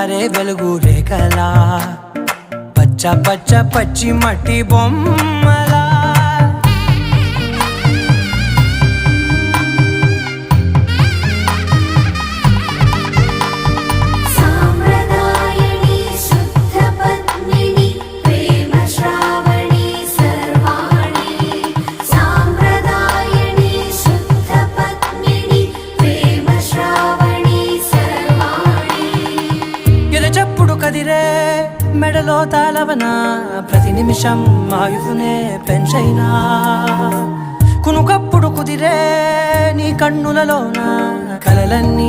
జారే వెలుగు రేఖలా పచ్చ పచ్చ పచ్చి మట్టి బొమ్మలా చెప్పుడు కదిరే మెడలో తాళవన ప్రతి నిమిషం ఆయుధునే పెంచైనా కునుకప్పుడు కుదిరే నీ కన్నులలోన కలలన్నీ